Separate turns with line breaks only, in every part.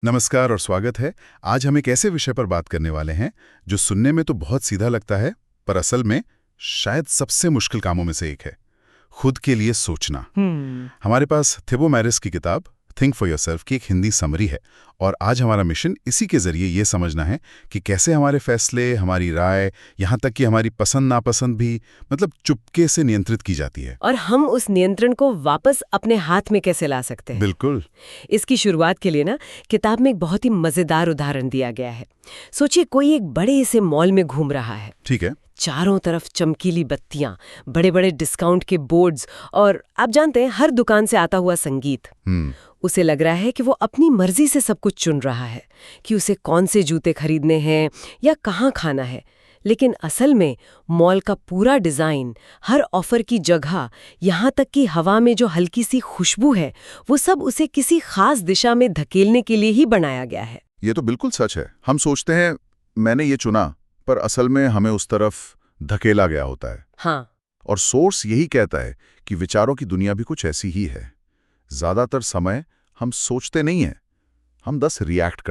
नमस्कार और स्वागत है। आज हम एक ऐसे विषय पर बात करने वाले हैं जो सुनने में तो बहुत सीधा लगता है, पर असल में शायद सबसे मुश्किल कामों में से एक है, खुद के लिए सोचना। हमारे पास थिबो मैरिस की किताब थिंक फॉर योरसेल्फ की एक हिंदी समरी है, और आज हमारा मिशन इसी के जरिए ये समझना है कि कैसे हमारे फैसले, हमारी राय, यहाँ तक कि हमारी पसंद नापसंद भी चुपके से नियंत्रित की जाती है,
और हम उस नियंत्रण को वापस अपने हाथ में कैसे ला सकते हैं।
बिल्कुल।
इसकी शुरुआत के लिए किताब में एक बहुत ही मजेदार उदाहरण दिया गया है। सोचिए कोई एक बड़े से मॉल में घूम रहा है।
ठीक है।
चारों तरफ चमकीली बत्तियां, बड़े बड़े डिस्काउंट के बोर्ड्स और आप जानते हैं हर दुकान से आता हुआ संगीत। उसे लग रहा है कि वो अपनी मर्जी से सब कुछ चुन रहा है कि उसे कौन से जूते खरीदने हैं या कहाँ खाना है। लेकिन असल में मॉल का पूरा डिजाइन, हर ऑफर की जगह, यहाँ तक कि हवा में जो हल्की सी खुशबू है, वो सब उसे किसी खास दिशा में धकेलने के लिए ही बनाया गया है।
ये तो बिल्कुल सच है। हम सोचते हैं मैंने ये चुना, पर असल में हमें उस तरफ धकेला गया होता है।
हाँ।
और सोर्स यही कहता है कि विचारों की दुनिया भी कुछ ऐसी ही है। ज्यादातर समय हम सोचते नहीं हैं, हम बस रिएक्ट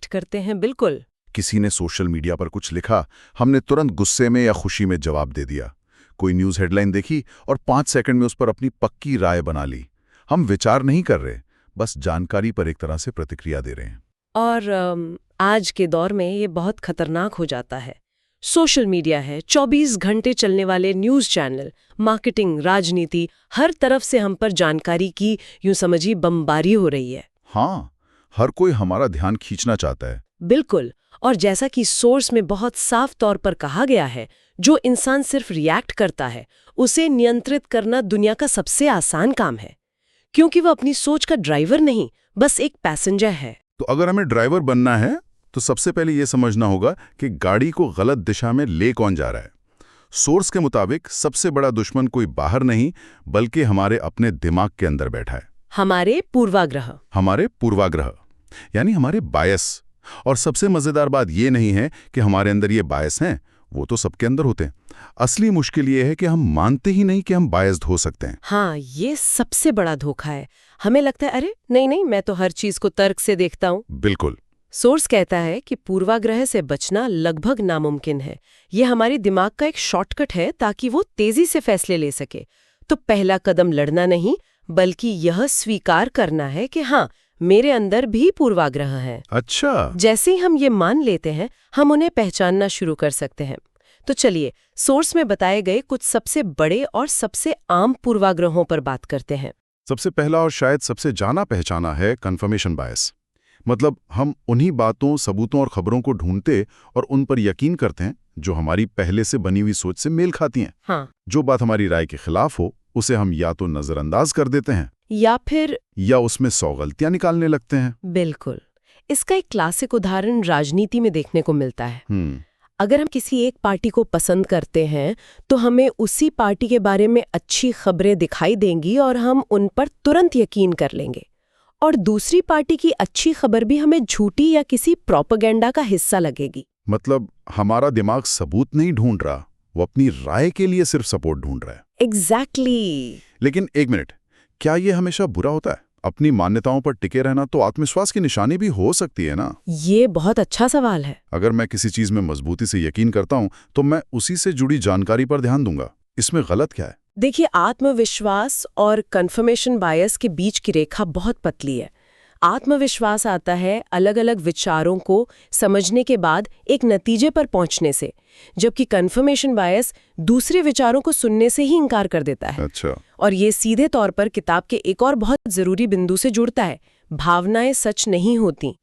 करते हैं।
बिल्कुल।
किसी ने सोशल मीडिया पर कुछ लिखा, हमने तुरंत गुस्से में या खुशी में जवाब दे दिया। कोई न्यूज़ हेडलाइन देखी और 5 सेकंड में उस पर अपनी पक्की राय बना ली। हम विचार नहीं कर रहे, बस जानकारी पर एक तरह से प्रतिक्रिया दे रहे हैं।
और आज के दौर में ये बहुत खतरनाक हो जाता है। सोशल मीडिया है, 24 घंटे चलने वाले न्यूज़ चैनल, मार्केटिंग, राजनीति, हर तरफ से हम पर जानकारी की यूं समझिए बमबारी हो रही है।
हाँ, हर कोई हमारा ध्यान खींचना चाहता है।
बिल्कुल। और जैसा कि सोर्स में बहुत साफ तौर पर कहा गया है, जो इंसान सिर्फ रिएक्ट करता है, उसे नियंत्रित करना दुनिया का सबसे आसान काम है, क्योंकि वह अपनी सोच का ड्राइवर नहीं, बस एक पैसेंजर है।
तो अगर हमें ड्राइवर बनना है तो सबसे पहले यह समझना होगा कि गाड़ी को गलत दिशा में ले कौन जा रहा है। सोर्स के मुताबिक सबसे बड़ा दुश्मन कोई बाहर नहीं, बल्कि हमारे अपने दिमाग के अंदर बैठा है।
हमारे पूर्वाग्रह
यानी हमारे बायस। और सबसे मजेदार बात यह नहीं है कि हमारे अंदर ये बायस हैं, वो तो सबके अंदर होते हैं। असली मुश्किल ये है कि हम मानते ही नहीं कि हम बायस्ड हो सकते हैं।
हाँ, ये सबसे बड़ा धोखा है। हमें लगता है अरे नहीं, मैं तो हर चीज को तर्क से देखता हूँ।
बिल्कुल।
सोर्स कहता है कि पूर्वाग्रह से बचना लगभग नामुमकिन है। ये हमारे दिमाग का एक शॉर्टकट है ताकि वो तेजी से फैसले ले सके। तो पहला कदम लड़ना नहीं, बल्कि यह स्वीकार करना है कि हाँ, मेरे अंदर भी पूर्वाग्रह है।
अच्छा।
जैसे ही हम ये मान लेते हैं, हम उन्हें पहचानना शुरू कर सकते हैं। तो चलिए, सोर्स में बताए गए कुछ सबसे बड़े और सबसे आम पूर्वाग्रहों पर बात करते हैं।
सबसे पहला और शायद सबसे जाना पहचाना है कन्फर्मेशन बायस। मतलब हम उन्हीं बातों, सबूतों और खबरों को ढूंढते और उन पर यकीन करते हैं जो हमारी पहले से बनी हुई सोच से मेल खाती हैं।
हाँ।
जो बात हमारी राय के खिलाफ हो, उसे हम या तो नजरअंदाज कर देते हैं या उसमें 100 गलतियां निकालने लगते हैं।
बिल्कुल। इसका एक क्लासिक उदाहरण राजनीति में देखने को मिलता है। अगर हम किसी एक पार्टी को पसंद करते हैं, तो हमें उसी पार्टी के बारे में अच्छी खबरें दिखाई देंगी और हम उन पर तुरंत यकीन कर लेंगे। और दूसरी पार्टी की अच्छी खबर भी हमें झूठी या किसी प्रोपेगेंडा का हिस्सा लगेगी।
मतलब हमारा दिमाग सबूत नहीं ढूंढ रहा, वो अपनी राय के लिए सिर्फ सपोर्ट ढूंढ रहा है।
एग्जैक्टली।
लेकिन एक मिनट, क्या ये हमेशा बुरा होता है? अपनी मान्यताओं पर टिके रहना तो आत्मविश्वास की निशानी भी हो सकती है ना?
ये बहुत अच्छा सवाल है।
अगर मैं किसी चीज में मजबूती से यकीन करता हूं, तो मैं उसी से जुड़ी जानकारी पर ध्यान दूंगा। इसमें गलत क्या है?
देखिए, आत्मविश्वास और कन्फर्मेशन बायस के बीच की रेखा बहुत पतली है। आत्मविश्वास आता है अलग अलग विचारों को समझने के बाद एक नतीजे पर पहुंचने से, जबकि कन्फर्मेशन बायस दूसरे विचारों को सुनने से ही इनकार कर देता है।
अच्छा।
और ये सीधे तौर पर किताब के एक और बहुत जरूरी बिंदु से जुड़ता है। भावनाएं सच नहीं होती।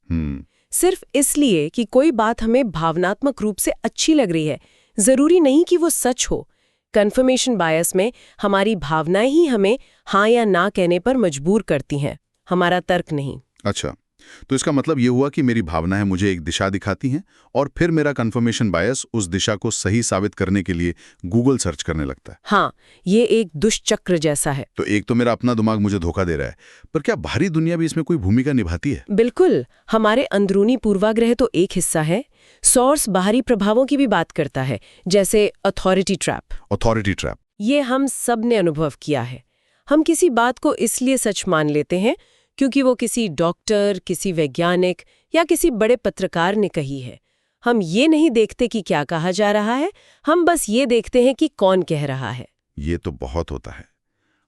सिर्फ इसलिए कि कोई बात हमें भावनात्मक रूप से अच्छी लग रही है, जरूरी नहीं कि वो सच हो। कन्फर्मेशन बायस में हमारी भावनाएं ही हमें हाँ या ना कहने पर मजबूर करती हैं, हमारा तर्क नहीं।
अच्छा, तो इसका मतलब ये हुआ कि मेरी भावनाएं मुझे एक दिशा दिखाती हैं और फिर मेरा कन्फर्मेशन बायस उस दिशा को सही साबित करने के लिए गूगल सर्च करने लगता है।
हाँ, ये एक दुष्चक्र जैसा है।
तो एक तो मेरा अपना दिमाग मुझे धोखा दे रहा है, पर क्या बाहरी दुनिया भी इसमें कोई भूमिका निभाती है?
बिल्कुल। हमारे अंदरूनी पूर्वाग्रह तो एक हिस्सा है। सोर्स बाहरी प्रभावों की भी बात करता है, जैसे अथॉरिटी ट्रैप। ये हम सब ने अनुभव किया है। हम किसी बात को इसलिए सच मान लेते हैं क्योंकि वो किसी डॉक्टर, किसी वैज्ञानिक या किसी बड़े पत्रकार ने कही है। हम ये नहीं देखते कि क्या कहा जा रहा है, हम बस ये देखते हैं कि कौन कह रहा है।
ये तो बहुत होता है।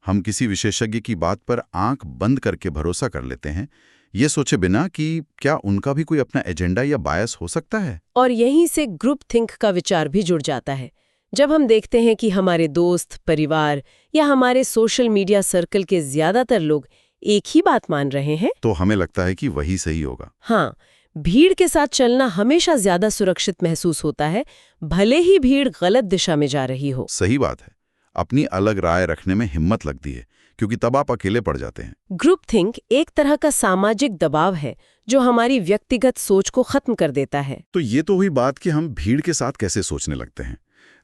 हम किसी विशेषज्ञ की बात पर आंख बंद करके भरोसा कर लेते हैं, ये सोचे बिना कि क्या उनका भी कोई अपना एजेंडा या बायस हो सकता है।
और यहीं से ग्रुप थिंक का विचार भी जुड़ जाता है। जब हम देखते हैं कि हमारे दोस्त, परिवार या हमारे सोशल मीडिया सर्कल के ज्यादातर लोग एक ही बात मान रहे हैं,
तो हमें लगता है कि वही सही होगा।
हाँ, भीड़ के साथ चलना हमेशा ज्यादा सुरक्षित महसूस होता है, भले ही भीड़ गलत दिशा में जा रही हो।
सही बात है। अपनी अलग राय रखने में हिम्मत लगती है, क्योंकि तब आप अकेले पड़ जाते हैं।
ग्रुप थिंक एक तरह का सामाजिक दबाव है जो हमारी व्यक्तिगत सोच को खत्म कर देता है।
तो ये तो हुई बात कि हम भीड़ के साथ कैसे सोचने लगते हैं।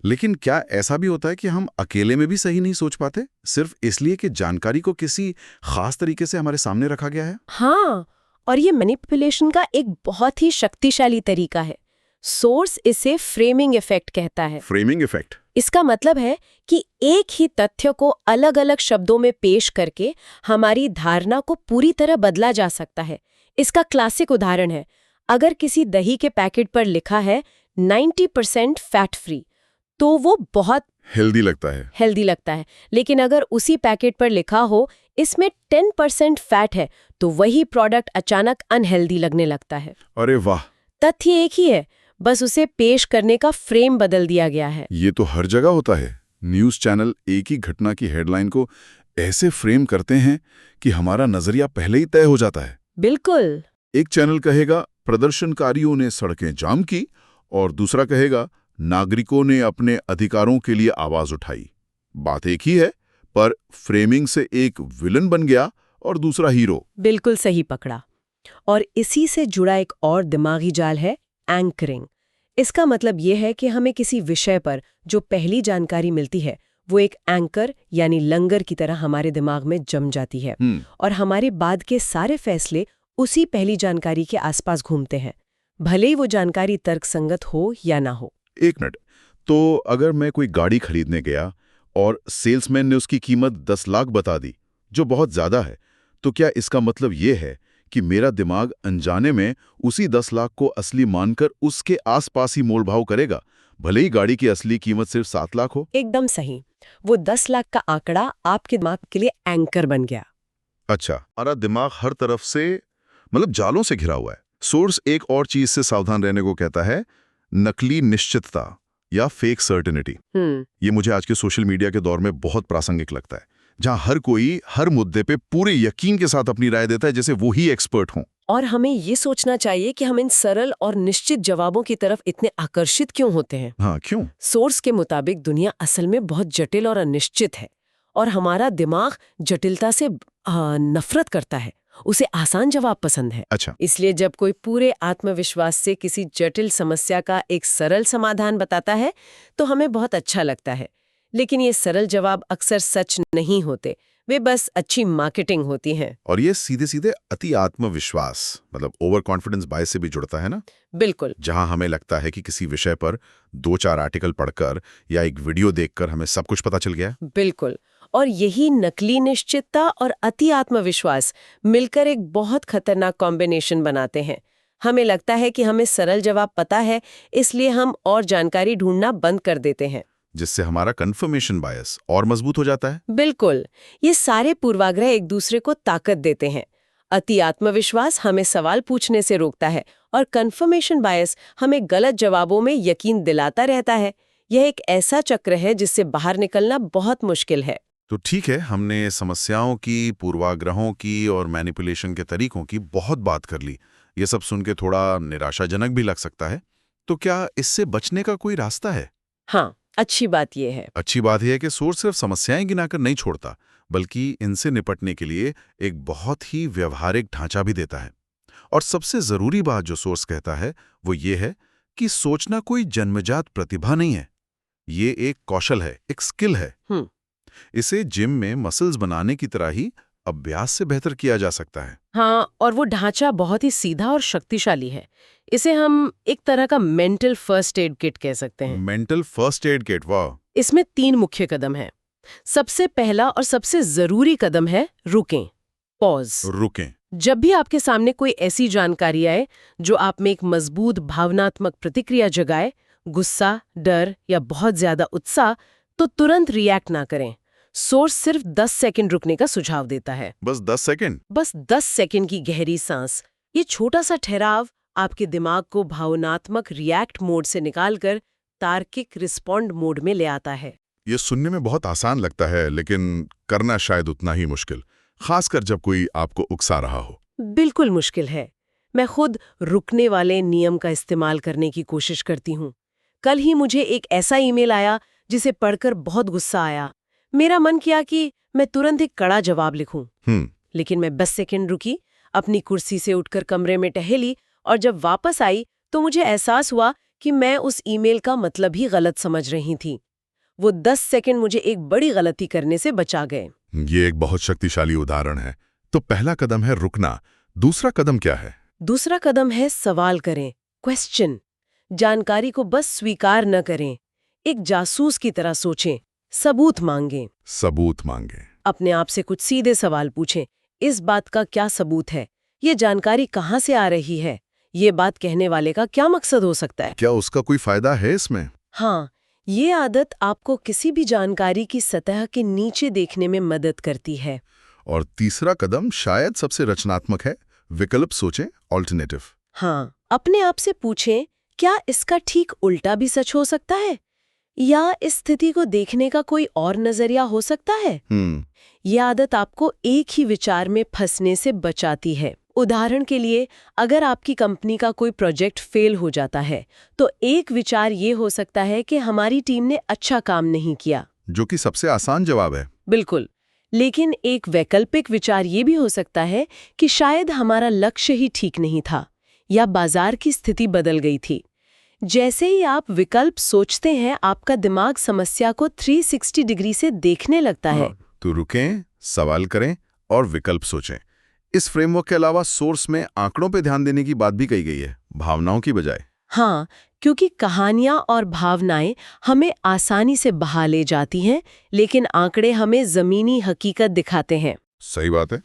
लेकिन क्या ऐसा भी होता है कि हम अकेले में भी सही नहीं सोच पाते, सिर्फ इसलिए कि जानकारी को किसी खास तरीके से हमारे सामने रखा गया है?
हाँ, और ये मैनिपुलेशन का एक बहुत ही शक्तिशाली तरीका है। सोर्स इसे फ्रेमिंग इफेक्ट कहता है।
Framing effect?
इसका मतलब है कि एक ही तथ्य को अलग-अलग शब्दों में पेश करके हमारी धारणा को पूरी तरह बदला जा सकता है। इसका क्लासिक उदाहरण है, अगर किसी दही के पैकेट पर लिखा है 90% फैट फ्री, तो वो बहुत
हेल्दी लगता है।
लेकिन अगर उसी पैकेट पर लिखा हो इसमें 10% फैट है, तो वही प्रोडक्ट अचानक अनहेल्दी लगने लगता है।
अरे वाह!
तथ्य एक ही है, बस उसे पेश करने का फ्रेम बदल दिया गया है।
ये तो हर जगह होता है। न्यूज़ चैनल एक ही घटना की हेडलाइन को ऐसे फ्रेम करते हैं कि हमारा नजरिया पहले ही तय हो जाता है।
बिल्कुल।
एक चैनल कहेगा प्रदर्शनकारियों ने सड़कें जाम की, और दूसरा कहेगा नागरिकों ने अपने अधिकारों के लिए आवाज उठाई। बात एक ही है, पर फ्रेमिंग से एक विलन बन गया और दूसरा हीरो।
बिल्कुल सही पकड़ा। और इसी से जुड़ा एक और दिमागी जाल है एंकरिंग। इसका मतलब ये है कि हमें किसी विषय पर जो पहली जानकारी मिलती है वो एक एंकर यानी लंगर की तरह हमारे दिमाग में जम जाती है, और हमारे बाद के सारे फैसले उसी पहली जानकारी के आसपास घूमते हैं, भले ही वो जानकारी तर्कसंगत हो या ना हो।
एक मिनट, तो अगर मैं कोई गाड़ी खरीदने गया और सेल्समैन ने उसकी कीमत 10 लाख बता दी, जो बहुत ज्यादा है, तो क्या इसका मतलब ये है कि मेरा दिमाग अनजाने में उसी 10 लाख को असली मानकर उसके आसपास ही मोलभाव करेगा, भले ही गाड़ी की असली कीमत सिर्फ 7 लाख हो?
एकदम सही। वो 10 लाख का आंकड़ा आपके दिमाग के लिए एंकर बन गया।
अच्छा, हमारा दिमाग हर तरफ से जालों से घिरा हुआ है। सोर्स एक और चीज से सावधान रहने को कहता है, नकली निश्चितता या फेक सर्टेनिटी। ये मुझे आज के सोशल मीडिया के दौर में बहुत प्रासंगिक लगता है, जहां हर कोई हर मुद्दे पे पूरे यकीन के साथ अपनी राय देता है, जैसे वो ही एक्सपर्ट हों।
और हमें ये सोचना चाहिए कि हम इन सरल और निश्चित जवाबों की तरफ इतने आकर्षित क्यों होते हैं।
हाँ, क्यों?
सोर्स के मुताबिक दुनिया असल में बहुत जटिल और अनिश्चित है, और हमारा दिमाग जटिलता से नफरत करता है, उसे आसान जवाब पसंद है।
अच्छा।
इसलिए जब कोई पूरे आत्मविश्वास से किसी जटिल समस्या का एक सरल समाधान बताता है तो हमें बहुत अच्छा लगता है, लेकिन ये सरल जवाब अक्सर सच नहीं होते, वे बस अच्छी मार्केटिंग होती हैं।
और ये सीधे सीधे अति आत्मविश्वास ओवर कॉन्फिडेंस बायस से भी जुड़ता है ना?
बिल्कुल।
जहां हमें लगता है कि किसी विषय पर 2-4 आर्टिकल पढ़कर या एक वीडियो देखकर हमें सब कुछ पता चल गया।
बिल्कुल। और यही नकली निश्चितता और अति आत्मविश्वास मिलकर एक बहुत खतरनाक कॉम्बिनेशन बनाते हैं। हमें लगता है कि हमें सरल जवाब पता है, इसलिए हम और जानकारी ढूंढना बंद कर देते हैं,
जिससे हमारा कंफर्मेशन बायस और मजबूत हो जाता है।
बिल्कुल। ये सारे पूर्वाग्रह एक दूसरे को ताकत देते हैं। अति आत्मविश्वास हमें सवाल पूछने से रोकता है, और कंफर्मेशन बायस हमें गलत जवाबों में यकीन दिलाता रहता है। यह एक ऐसा चक्र है जिससे बाहर निकलना बहुत मुश्किल है।
तो ठीक है, हमने समस्याओं की, पूर्वाग्रहों की और मैनिपुलेशन के तरीकों की बहुत बात कर ली। ये सब सुन के थोड़ा निराशाजनक भी लग सकता है। तो क्या इससे बचने का कोई रास्ता है?
हाँ, अच्छी बात यह है।
अच्छी बात यह है कि सोर्स सिर्फ समस्याएं गिनाकर नहीं छोड़ता, बल्कि इनसे निपटने के लिए एक बहुत ही व्यवहारिक ढांचा भी देता है। और सबसे जरूरी बात जो सोर्स कहता है वो ये है कि सोचना कोई जन्मजात प्रतिभा नहीं है, ये एक कौशल है, एक स्किल है। इसे जिम में मसल्स बनाने की तरह ही अभ्यास से बेहतर किया जा सकता है।
हाँ, और वो ढांचा बहुत ही सीधा और शक्तिशाली है। इसे हम एक तरह का मेंटल फर्स्ट एड किट कह सकते हैं।
मेंटल फर्स्ट एड किट, वाह!
इसमें 3 मुख्य कदम हैं। सबसे पहला और सबसे जरूरी कदम है रुकें। पॉज।
रुकें।
जब भी आपके सामने कोई ऐसी जानकारी आए जो आप में एक मजबूत भावनात्मक प्रतिक्रिया जगाए, गुस्सा, डर या बहुत ज्यादा उत्साह, तो तुरंत रिएक्ट ना करें। सोर्स सिर्फ 10 सेकंड रुकने का सुझाव देता है।
बस 10 सेकंड?
बस 10 सेकंड की गहरी सांस। ये छोटा सा ठहराव आपके दिमाग को भावनात्मक रिएक्ट मोड से निकालकर तार्किक रिस्पॉन्ड मोड में ले आता है।
ये सुनने में बहुत आसान लगता है, लेकिन करना शायद उतना ही मुश्किल, खासकर जब कोई आपको उकसा रहा हो।
बिल्कुल मुश्किल है। मैं खुद रुकने वाले नियम का इस्तेमाल करने की कोशिश करती हूँ। कल ही मुझे एक ऐसा ईमेल आया जिसे पढ़कर बहुत गुस्सा आया। मेरा मन किया कि मैं तुरंत एक कड़ा जवाब लिखूं। लेकिन मैं 10 सेकंड रुकी, अपनी कुर्सी से उठकर कमरे में टहली और जब वापस आई तो मुझे एहसास हुआ कि मैं उस ईमेल का मतलब ही गलत समझ रही थी। वो 10 सेकंड मुझे एक बड़ी गलती करने से बचा गए।
ये एक बहुत शक्तिशाली उदाहरण है। तो पहला कदम है रुकना, दूसरा कदम क्या है?
दूसरा कदम है सवाल करें, क्वेश्चन। जानकारी को बस स्वीकार न करें, एक जासूस की तरह सोचें, सबूत मांगें।
सबूत मांगें।
अपने आप से कुछ सीधे सवाल पूछें। इस बात का क्या सबूत है? ये जानकारी कहाँ से आ रही है? ये बात कहने वाले का क्या मकसद हो सकता है?
क्या उसका कोई फायदा है इसमें?
हाँ, ये आदत आपको किसी भी जानकारी की सतह के नीचे देखने में मदद करती है।
और तीसरा कदम शायद सबसे रचनात्मक है, विकल्प सोचें, ऑल्टरनेटिव।
हाँ, अपने आप से पूछें, क्या इसका ठीक उल्टा भी सच हो सकता है? या इस स्थिति को देखने का कोई और नजरिया हो सकता है? ये आदत आपको एक ही विचार में फंसने से बचाती है। उदाहरण के लिए, अगर आपकी कंपनी का कोई प्रोजेक्ट फेल हो जाता है, तो एक विचार ये हो सकता है कि हमारी टीम ने अच्छा काम नहीं किया,
जो कि सबसे आसान जवाब है।
बिल्कुल। लेकिन एक वैकल्पिक विचार ये भी हो सकता है कि शायद हमारा लक्ष्य ही ठीक नहीं था या बाजार की स्थिति बदल गई थी। जैसे ही आप विकल्प सोचते हैं, आपका दिमाग समस्या को 360 डिग्री से देखने लगता है।
तो रुकें, सवाल करें और विकल्प सोचें। इस फ्रेमवर्क के अलावा सोर्स में आंकड़ों पे ध्यान देने की बात भी कही गई है, भावनाओं की बजाय।
हाँ, क्योंकि कहानियां और भावनाएं हमें आसानी से बहा ले जाती हैं, लेकिन आंकड़े हमें जमीनी हकीकत दिखाते हैं।
सही बात है।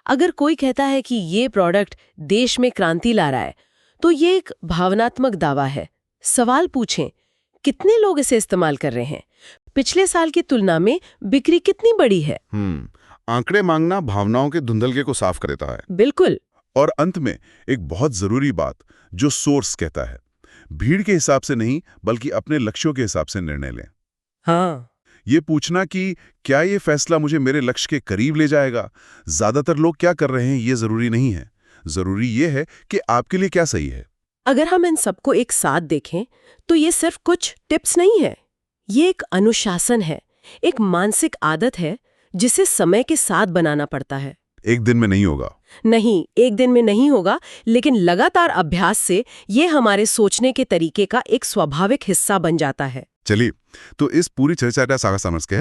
अगर कोई कहता है कि ये प्रोडक्ट देश में क्रांति ला रहा है, तो ये एक भावनात्मक दावा है। सवाल पूछें, कितने लोग इसे इस्तेमाल कर रहे हैं? पिछले साल की तुलना में बिक्री कितनी बड़ी है?
आंकड़े मांगना भावनाओं के धुंधलके को साफ कर देता है।
बिल्कुल।
और अंत में एक बहुत जरूरी बात जो सोर्स कहता है, भीड़ के हिसाब से नहीं बल्कि अपने लक्ष्यों के हिसाब से निर्णय लें।
हाँ,
ये पूछना कि क्या ये फैसला मुझे मेरे लक्ष्य के करीब ले जाएगा, ज्यादातर लोग क्या कर रहे हैं ये जरूरी नहीं है। जरूरी ये है कि आपके लिए क्या सही है।
अगर हम इन सबको एक साथ देखें तो ये सिर्फ कुछ टिप्स नहीं है, ये एक अनुशासन है, एक मानसिक आदत है जिसे समय के साथ बनाना पड़ता है।
एक दिन में नहीं होगा।
नहीं, एक दिन में नहीं होगा, लेकिन लगातार अभ्यास से ये हमारे सोचने के तरीके का एक स्वाभाविक हिस्सा बन जाता है।
चलिए, तो इस पूरी चर्चा का सागा समझ के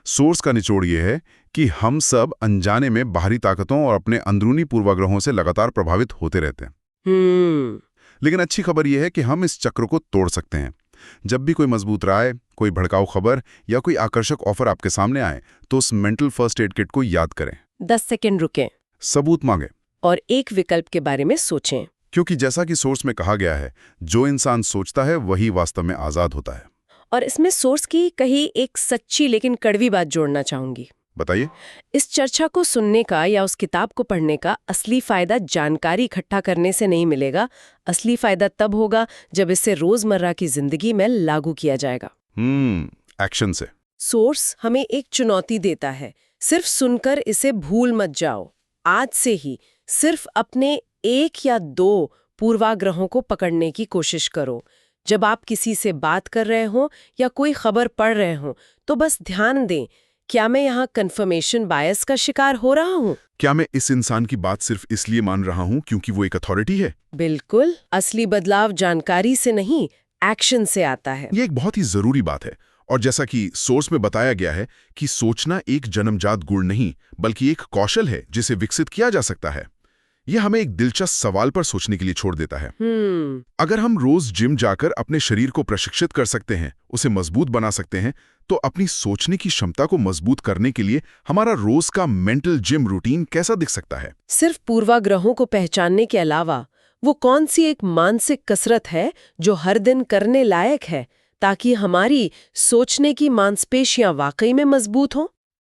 सोर्स का निचोड़ ये है कि हम सब अनजाने में बाहरी ताकतों और अपने अंदरूनी पूर्वाग्रहों से लगातार प्रभावित होते रहते हैं। लेकिन अच्छी खबर यह है कि हम इस चक्र को तोड़ सकते हैं। जब भी कोई मजबूत राय, कोई भड़काऊ खबर या कोई आकर्षक ऑफर आपके सामने आए, तो उस मेंटल फर्स्ट एड किट को याद करें।
10 सेकंड रुकें,
सबूत मांगें
और एक विकल्प के बारे में सोचें।
क्योंकि जैसा कि सोर्स में कहा गया है, जो इंसान सोचता है वही वास्तव में आजाद होता है।
और इसमें सोर्स की कही एक सच्ची लेकिन कड़वी बात जोड़ना चाहूंगी।
बताइए।
इस चर्चा को सुनने का या उस किताब को पढ़ने का असली फायदा जानकारी इकट्ठा करने से नहीं मिलेगा। असली फायदा तब होगा जब इसे रोजमर्रा की जिंदगी में लागू किया जाएगा।
एक्शन से।
सोर्स हमें एक चुनौती देता है, सिर्फ सुनकर इसे भूल मत जाओ। आज से ही सिर्फ अपने 1 या 2 पूर्वाग्रहों को पकड़ने की कोशिश करो। जब आप किसी से बात कर रहे हो या कोई खबर पढ़ रहे हो, तो बस ध्यान दें, क्या मैं यहाँ कन्फर्मेशन बायस का शिकार हो रहा हूँ?
क्या मैं इस इंसान की बात सिर्फ इसलिए मान रहा हूँ क्योंकि वो एक अथॉरिटी है?
बिल्कुल। असली बदलाव जानकारी से नहीं, एक्शन से आता है।
ये एक बहुत ही जरूरी बात है। और जैसा कि सोर्स में बताया गया है कि सोचना एक जन्मजात गुण नहीं बल्कि एक कौशल है जिसे विकसित किया जा सकता है। ये हमें एक दिलचस्प सवाल पर सोचने के लिए छोड़ देता है। अगर हम रोज जिम जाकर अपने शरीर को प्रशिक्षित कर सकते हैं, उसे मजबूत बना सकते हैं, तो अपनी सोचने की क्षमता को मजबूत करने के लिए हमारा रोज का मेंटल जिम रूटीन कैसा दिख सकता है?
सिर्फ पूर्वाग्रहों को पहचानने के अलावा वो कौन सी एक मानसिक कसरत है जो हर दिन करने लायक है, ताकि हमारी सोचने की मांसपेशियां वाकई में मजबूत हों?